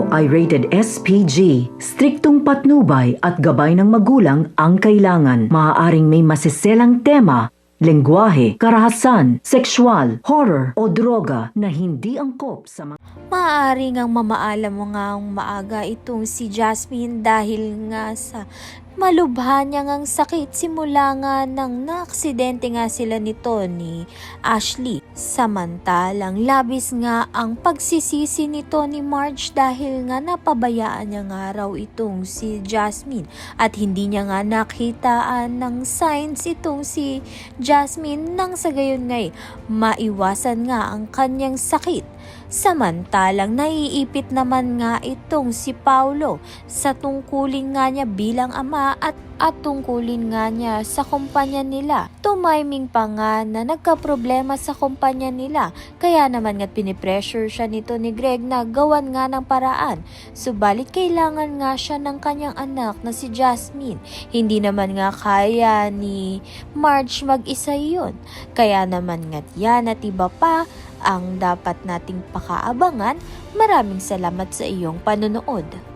ito ay rated SPG. Striktong patnubay at gabay ng magulang ang kailangan. Maaaring may masiselang tema, lengguwahe, karahasan, sexual, horror o droga na hindi angkop sa mga... Maaari ngang mamaalam mo nga maaga itong si Jasmine dahil nga sa malubha niya ngang sakit simula nga nang naaksidente nga sila nito ni Ashley. Samantalang labis nga ang pagsisisi nito ni Marge dahil nga napabayaan niya nga raw itong si Jasmine at hindi niya nga nakitaan ng signs itong si Jasmine nang sa gayon ngay maiwasan nga ang kanyang sakit. Samantalang naiipit naman nga itong si Paulo sa tungkulin nga niya bilang ama at tungkulin nga niya sa kumpanya nila. Tumayming pa nga na nagkaproblema sa kumpanya nila kaya naman nga pinipressure siya nito ni Greg na gawan nga ng paraan. Subalit kailangan nga siya ng kanyang anak na si Jasmine. Hindi naman nga kaya ni Marge mag-isa yun. Kaya naman nga yan at iba pa ang dapat nating pakaabangan. Maraming salamat sa iyong panonood.